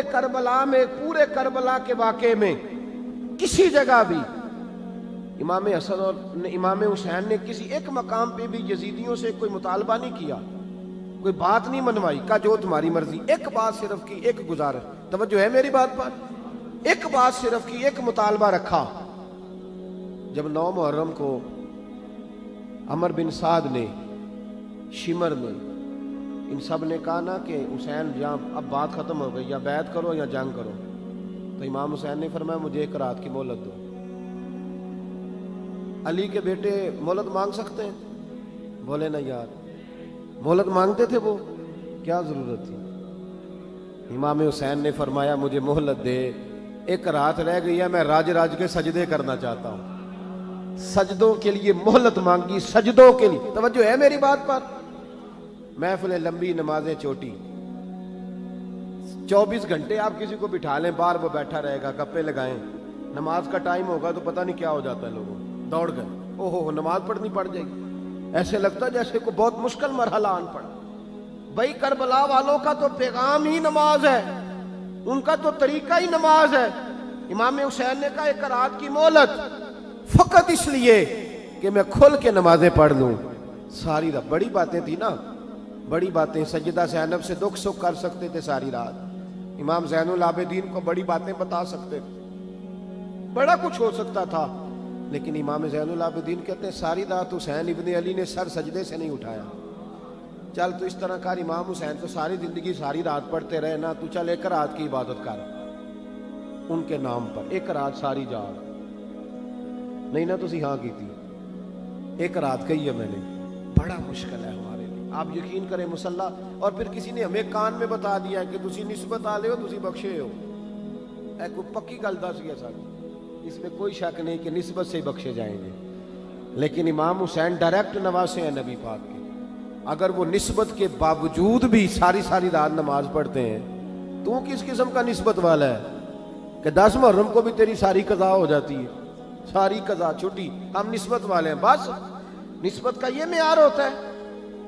پورے کربلا میں، پورے کربلا کے واقعے میں کسی جگہ بھی امام حسن اور امام حسین نے کسی ایک مقام پہ بھی یزیدیوں سے کوئی مطالبہ نہیں کیا، کوئی بات نہیں منوائی، کہا جو تمہاری مرضی. ایک بات صرف کی، ایک گزارش، توجہ ہے میری بات پر، ایک بات صرف کی، ایک مطالبہ رکھا. جب 9 محرم کو عمر بن سعد نے، شمر نے، ان سب نے کہا نا کہ حسین یا اب بات ختم ہو گئی، یا بیعت کرو یا جنگ کرو، تو امام حسین نے فرمایا مجھے ایک رات کی مہلت دو. علی کے بیٹے مہلت مانگ سکتے ہیں؟ بولے نا یار، مہلت مانگتے تھے وہ، کیا ضرورت تھی؟ امام حسین نے فرمایا مجھے مہلت دے، ایک رات رہ گئی ہے، میں راج کے سجدے کرنا چاہتا ہوں. سجدوں کے لیے مہلت مانگی، سجدوں کے لیے. توجہ ہے میری بات پر؟ محفلیں لمبی، نمازیں چھوٹی. 24 گھنٹے آپ کسی کو بٹھا لیں باہر، وہ بیٹھا رہے گا، گپے لگائیں. نماز کا ٹائم ہوگا تو پتہ نہیں کیا ہو جاتا ہے، لوگوں دوڑ گئے، او ہو نماز پڑھنی پڑ جائے گی. ایسے لگتا ہے جیسے کوئی بہت مشکل مرحلہ آن پڑا. بھائی کربلا والوں کا تو پیغام ہی نماز ہے، ان کا تو طریقہ ہی نماز ہے. امام حسین نے کہا ایک رات کی مہلت، فقط اس لیے کہ میں کھل کے نمازیں پڑھ لوں. ساری رات بڑی باتیں تھی نا، بڑی باتیں. سیدہ زینب سے دکھ سکھ کر سکتے تھے ساری رات. امام زین العابدین کو بڑی باتیں بتا سکتے تھے، بڑا کچھ ہو سکتا تھا. لیکن امام زین العابدین کہتے ہیں ساری رات حسین ابن علی نے سر سجدے سے نہیں اٹھایا. چل تو اس طرح کر، امام حسین تو ساری زندگی ساری رات پڑھتے رہے نا، تو چل ایک رات کی عبادت کر ان کے نام پر، ایک رات ساری جاگ. نہیں نا تسی ہاں کی تھی، ایک رات کہی ہے میں نے. بڑا مشکل ہے ہمارے لیے. آپ یقین کریں مسلح، اور پھر کسی نے ہمیں کان میں بتا دیا کہ تسی نسبت آ لے ہو، تسی بخشے ہو. اے کوئی پکی گل دس گیا ساری، اس میں کوئی شک نہیں کہ نسبت سے ہی بخشے جائیں گے. لیکن امام حسین ڈائریکٹ نواسے ہیں نبی پاک کے. اگر وہ نسبت کے باوجود بھی ساری رات نماز پڑھتے ہیں، تو کس قسم کا نسبت والا ہے کہ 10 محرم کو بھی تیری ساری قضا ہو جاتی ہے، ساری قضا چھٹی. ہم نسبت والے ہیں. بس نسبت کا یہ معیار ہوتا ہے،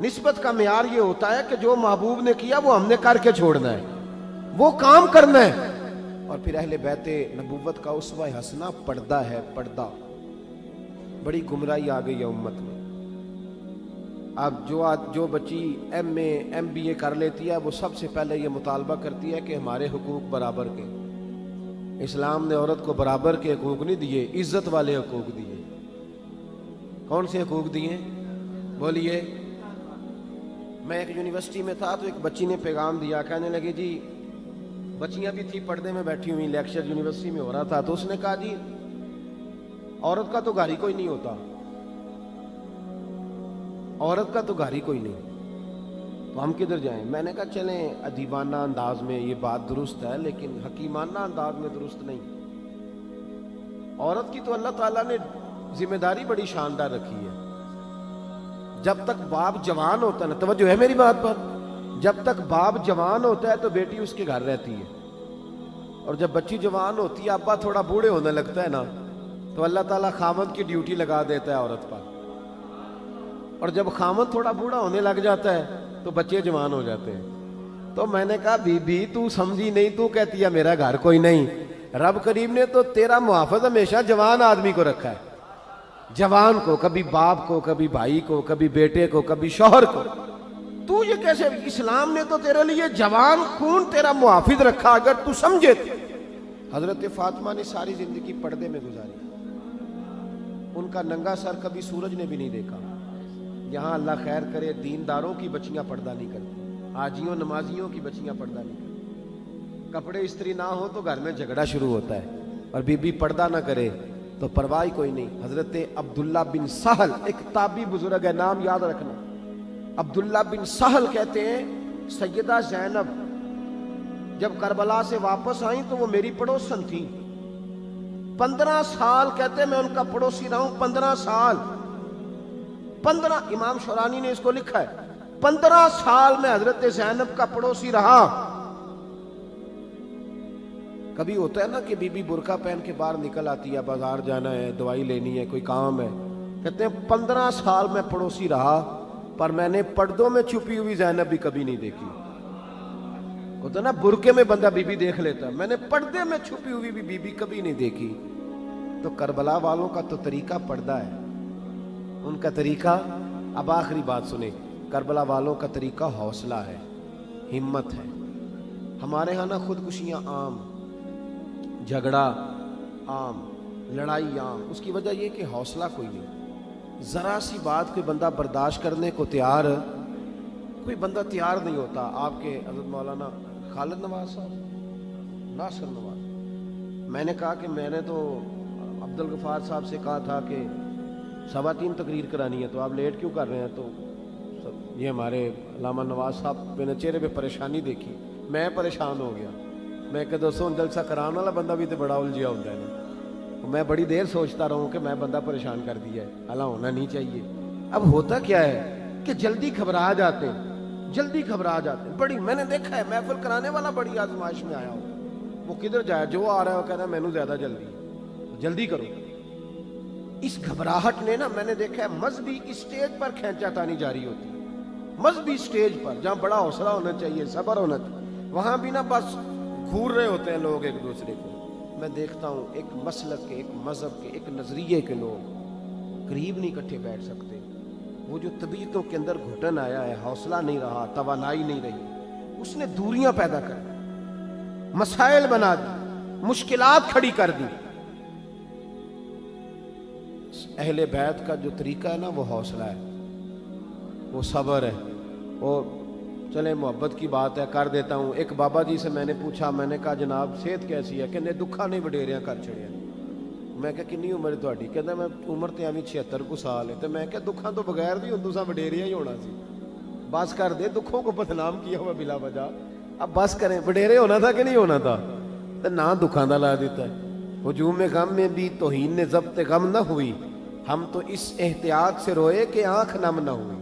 نسبت کا معیار یہ ہوتا ہے کہ جو محبوب نے کیا وہ ہم نے کر کے چھوڑنا ہے، وہ کام کرنا ہے. اور پھر اہل بیت نبوت کا اسوہ حسنہ پردہ ہے. پردہ بڑی گمراہی آ گئی ہے امت میں. اب جو بچی ایم بی اے کر لیتی ہے، وہ سب سے پہلے یہ مطالبہ کرتی ہے کہ ہمارے حقوق برابر کے. اسلام نے عورت کو برابر کے حقوق نہیں دیے، عزت والے حقوق دیے. کون سے حقوق دیے؟ بولیے. میں ایک یونیورسٹی میں تھا تو ایک بچی نے پیغام دیا، کہنے لگی جی، بچیاں بھی تھی پردے میں بیٹھی ہوئی، لیکچر یونیورسٹی میں ہو رہا تھا، تو اس نے کہا جی عورت کا تو گھر ہی کوئی نہیں ہوتا، عورت کا تو گھر ہی کوئی نہیں، تو ہم کدھر جائیں؟ میں نے کہا چلیں ادیبانہ انداز میں یہ بات درست ہے، لیکن حکیمانہ انداز میں درست نہیں. عورت کی تو اللہ تعالیٰ نے ذمہ داری بڑی شاندار رکھی ہے. جب تک باپ جوان ہوتا ہے نا، توجہ ہے میری بات پر، جب تک باپ جوان ہوتا ہے تو بیٹی اس کے گھر رہتی ہے. اور جب بچی جوان ہوتی ہے، ابا تھوڑا بوڑھے ہونے لگتا ہے نا، تو اللہ تعالیٰ خامد کی ڈیوٹی لگا دیتا ہے عورت پر. اور جب خامد تھوڑا بوڑھا ہونے لگ جاتا ہے تو بچے جوان ہو جاتے ہیں. تو میں نے کہا بی بی تو سمجھی نہیں، تو کہتی ہے میرا گھر کوئی نہیں. رب کریم نے تو تیرا محافظ ہمیشہ جوان آدمی کو رکھا ہے، جوان کو، کبھی باپ کو، کبھی بھائی کو، کبھی بیٹے کو، کبھی شوہر کو. تو یہ کیسے؟ اسلام نے تو تیرے لیے جوان خون تیرا محافظ رکھا، اگر تو سمجھے. حضرت فاطمہ نے ساری زندگی پردے میں گزاری، ان کا ننگا سر کبھی سورج نے بھی نہیں دیکھا. یہاں اللہ خیر کرے دینداروں کی بچیاں پردہ نہیں کرتی، حاجیوں نمازیوں کی بچیاں پردہ نہیں کرتی. کپڑے استری نہ ہو تو گھر میں جھگڑا شروع ہوتا ہے، اور بی بی پردہ نہ کرے تو پرواہ کوئی نہیں. حضرت عبداللہ بن سہل ایک تابعی بزرگ ہے، نام یاد رکھنا. عبداللہ بن سہل کہتے ہیں سیدہ زینب جب کربلا سے واپس آئیں تو وہ میری پڑوسن تھی. 15 سال کہتے ہیں میں ان کا پڑوسی رہا ہوں. 15 سال، 15، امام شورانی نے اس کو لکھا ہے، 15 سال میں حضرت زینب کا پڑوسی رہا. کبھی ہوتا ہے نا کہ بی بی برقع پہن کے باہر نکل آتی ہے، بازار جانا ہے، دوائی لینی ہے، کوئی کام ہے. کہتے ہیں 15 سال میں پڑوسی رہا، پر میں نے پردوں میں چھپی ہوئی زینب بھی کبھی نہیں دیکھی. ہوتا نا برقعے میں بندہ بیوی دیکھ لیتا ہے، میں نے پردے میں چھپی ہوئی بھی بیوی کبھی نہیں دیکھی. تو کربلا والوں کا تو طریقہ پردہ ہے، ان کا طریقہ. اب آخری بات سنیں، کربلا والوں کا طریقہ حوصلہ ہے، ہمت ہے. ہمارے ہاں نا خودکشیاں عام، جھگڑا عام، لڑائی عام. اس کی وجہ یہ کہ حوصلہ کوئی نہیں. ذرا سی بات کوئی بندہ برداشت کرنے کو تیار، کوئی بندہ تیار نہیں ہوتا. آپ کے حضرت مولانا خالد نواز صاحب، ناصر نواز، میں نے کہا کہ میں نے تو عبدالغفار صاحب سے کہا تھا کہ 3:15 تقریر کرانی ہے، تو آپ لیٹ کیوں کر رہے ہیں؟ تو یہ ہمارے علامہ نواز صاحب میں نے چہرے پہ پریشانی دیکھی، میں پریشان ہو گیا. میں کہ دوستوں جلسہ کرانے والا بندہ بھی تو بڑا الجھیا ہوتا ہے نا. میں بڑی دیر سوچتا رہا ہوں کہ میں بندہ پریشان کر دیا ہے، حالانکہ ہونا نہیں چاہیے. اب ہوتا کیا ہے کہ جلدی گھبرا جاتے ہیں، جلدی گھبرا جاتے ہیں. بڑی میں نے دیکھا ہے محفل کرانے والا بڑی آزمائش میں آیا ہوتا ہے، وہ کدھر جائے، جو آ رہا ہے وہ کہتا ہے میں نے زیادہ جلدی کرو. اس گھبراہٹ نے نا، میں نے دیکھا ہے مذہبی اسٹیج پر کھینچا تانی جاری ہوتی ہے. مذہبی اسٹیج پر جہاں بڑا حوصلہ ہونا چاہیے، صبر ہونا چاہیے، وہاں بھی نا بس گھور رہے ہوتے ہیں لوگ ایک دوسرے کو. میں دیکھتا ہوں ایک مسلک کے، ایک مذہب کے، ایک نظریے کے لوگ قریب نہیں اکٹھے بیٹھ سکتے. وہ جو طبیعتوں کے اندر گھٹن آیا ہے، حوصلہ نہیں رہا، توانائی نہیں رہی، اس نے دوریاں پیدا کر دی، مسائل بنا دی، مشکلات کھڑی کر دی. اہل بیت کا جو طریقہ ہے نا وہ حوصلہ ہے، وہ صبر ہے. اور چلے محبت کی بات ہے کر دیتا ہوں. ایک بابا جی سے میں نے پوچھا، میں نے کہا جناب صحت کیسی ہے؟ کہنے دکھا نہیں وڈیریاں کر چھڑیا. میں کہا کنی عمر تہاڈی؟ کہندا میں عمر تے ایویں 76 کو سال ہے. تے میں کہا دکھاں تو بغیر بھی ہوں تساں وڈیریاں ہی ہونا سی. بس کر دے، دکھوں کو بدنام کیا ہوا بلا وجہ. اب بس کریں، وڈیرے ہونا تھا کہ نہیں ہونا تھا؟ تے نہ دکھاں دا لا دیتا ہے. ہجوم غم میں بھی توہین نے ضبط غم نہ ہوئی، ہم تو اس احتیاط سے روئے کہ آنکھ نم نہ ہوئی.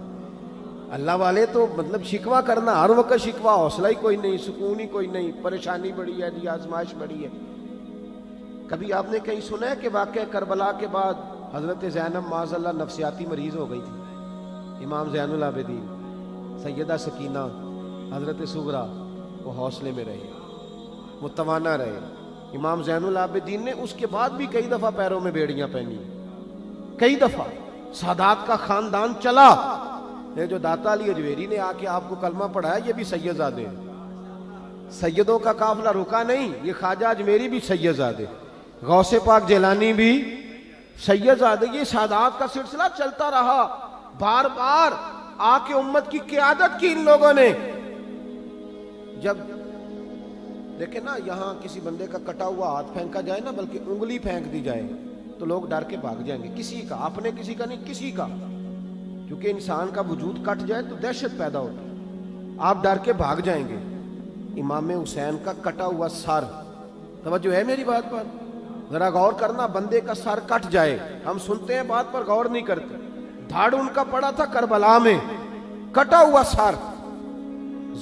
اللہ والے تو مطلب شکوہ کرنا ہر وقت شکوہ، حوصلہ ہی کوئی نہیں، سکون ہی کوئی نہیں، پریشانی بڑی ہے جی، آزمائش بڑی ہے. کبھی آپ نے کہیں سنا ہے کہ واقعہ کربلا کے بعد حضرت زینب معاذ اللہ نفسیاتی مریض ہو گئی تھی؟ امام زین العابدین، سیدہ سکینہ، حضرت صغرا، وہ حوصلے میں رہے، وہ توانا رہے. امام زین العابدین نے اس کے بعد بھی کئی دفعہ پیروں میں بیڑیاں پہنی، کئی دفعہ. سادات کا خاندان چلا. یہ جو داتا علی اجویری نے آ کے آپ کو کلمہ پڑھایا، یہ بھی سید زادے ہیں. سیدوں کا قافلہ رکا نہیں، یہ خواجہ اجمیری بھی سید زادے، غوث پاک جیلانی بھی سید زادے. یہ سادات کا سلسلہ چلتا رہا. بار بار آ کے امت کی قیادت کی ان لوگوں نے. جب دیکھیں نا یہاں کسی بندے کا کٹا ہوا ہاتھ پھینکا جائے نا، بلکہ انگلی پھینک دی جائے، تو لوگ ڈر کے بھاگ جائیں گے. کسی کا، اپنے کسی کا نہیں، کسی کا. کیونکہ انسان کا وجود کٹ جائے تو دہشت پیدا ہوتی ہے، آپ ڈر کے بھاگ جائیں گے. امام حسین کا کٹا ہوا سر، توجہ ہے میری بات پر؟ ذرا غور کرنا. بندے کا سر کٹ جائے، ہم سنتے ہیں بات پر غور نہیں کرتے. دھاڑ ان کا پڑا تھا کربلا میں، کٹا ہوا سر،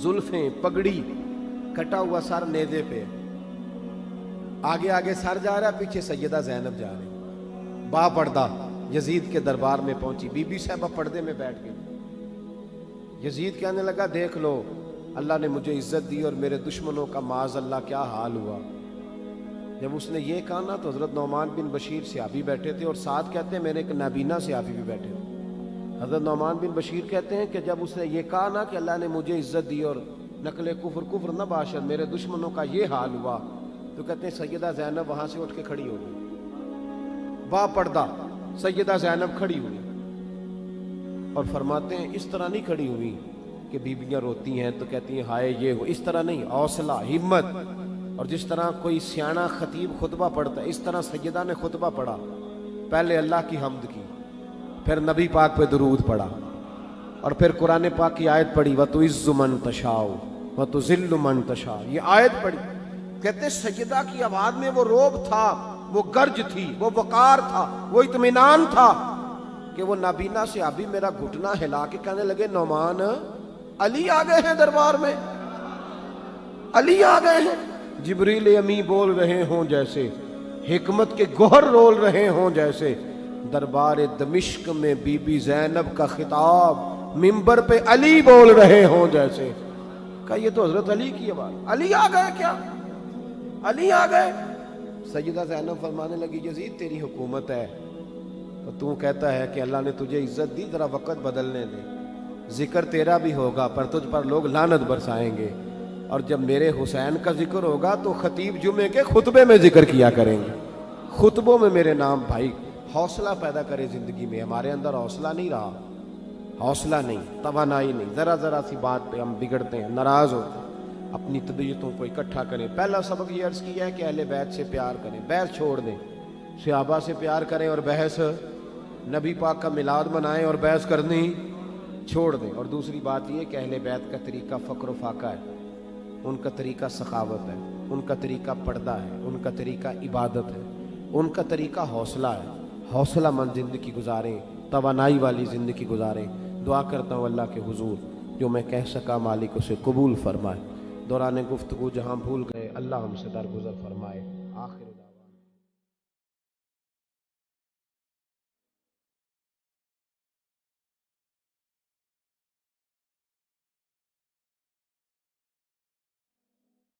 زلفیں، پگڑی، کٹا ہوا سر نیزے پہ. آگے آگے سر جا رہا ہے، پیچھے سیدہ زینب جا رہی، با پردہ یزید کے دربار میں پہنچی. بی بی صاحبہ پردے میں بیٹھ گئی. یزید کہنے لگا دیکھ لو، اللہ نے مجھے عزت دی اور میرے دشمنوں کا معاذ اللہ کیا حال ہوا. جب اس نے یہ کہا نا تو حضرت نعمان بن بشیر صحابی بیٹھے تھے، اور ساتھ کہتے ہیں میرے ایک نابینا صحابی بھی بیٹھے تھے. حضرت نعمان بن بشیر کہتے ہیں کہ جب اس نے یہ کہا نا کہ اللہ نے مجھے عزت دی اور نقل کفر نہ باشد، میرے دشمنوں کا یہ حال ہوا، تو کہتے ہیں سیدہ زینب وہاں سے اٹھ کے کھڑی ہو گئی، با پردہ سیدہ زینب کھڑی ہوئی. اور فرماتے ہیں اس طرح نہیں کھڑی ہوئی کہ بیویاں روتی ہیں تو کہتی ہیں ہائے یہ ہو، اس طرح نہیں، حوصلہ، ہمت. اور جس طرح کوئی سیاںا خطیب خطبہ پڑھتا ہے، اس طرح سیدہ نے خطبہ پڑھا. پہلے اللہ کی حمد کی، پھر نبی پاک پہ درود پڑھا، اور پھر قرآن پاک کی آیت پڑھی وَتُعِزُّ مَن تَشَاءُ وَتُذِلُّ مَن تَشَاءُ. یہ آیت پڑھی. کہتے ہیں سیدہ کی آواز میں وہ روب تھا، وہ گرج تھی، وہ وقار تھا، وہ اطمینان تھا کہ وہ نابینا سے ابھی میرا گھٹنا ہلا کے کہنے لگے نعمان، علی آ گئے ہیں دربار میں، علی آ گئے ہیں. جبریل امی بول رہے ہوں جیسے، حکمت کے گوہر رول رہے ہوں جیسے. دربار دمشق میں بی بی زینب کا خطاب، منبر پہ علی بول رہے ہوں جیسے. کہا یہ تو حضرت علی کی بات. علی آ گئے کیا؟ علی آ گئے؟ سیدہ زینب فرمانے لگی یزید تیری حکومت ہے تو تو کہتا ہے کہ اللہ نے تجھے عزت دی, ذرا وقت بدلنے دے, ذکر تیرا بھی ہوگا پر تجھ پر لوگ لعنت برسائیں گے, اور جب میرے حسین کا ذکر ہوگا تو خطیب جمعے کے خطبے میں ذکر کیا کریں گے, خطبوں میں میرے نام. بھائی حوصلہ پیدا کرے زندگی میں. ہمارے اندر حوصلہ نہیں رہا, حوصلہ نہیں, توانائی نہیں, ذرا ذرا سی بات پہ ہم بگڑتے ہیں, ناراض ہوتے ہیں. اپنی طبیعتوں کو اکٹھا کریں. پہلا سبق یہ عرض کیا ہے کہ اہل بیت سے پیار کریں, بحث چھوڑ دیں. صحابہ سے پیار کریں اور بحث, نبی پاک کا میلاد منائیں اور بحث کرنی چھوڑ دیں. اور دوسری بات یہ کہ اہل بیت کا طریقہ فقر و فاقہ ہے, ان کا طریقہ سخاوت ہے, ان کا طریقہ پردہ ہے, ان کا طریقہ عبادت ہے, ان کا طریقہ حوصلہ ہے. حوصلہ مند زندگی گزاریں, توانائی والی زندگی گزاریں. دعا کرتا ہوں اللہ کے حضور جو میں کہہ سکا مالک اسے قبول فرمائے. دوران گفتگو جہاں بھول گئے اللہ ہم سے درگزر فرمائے. آخر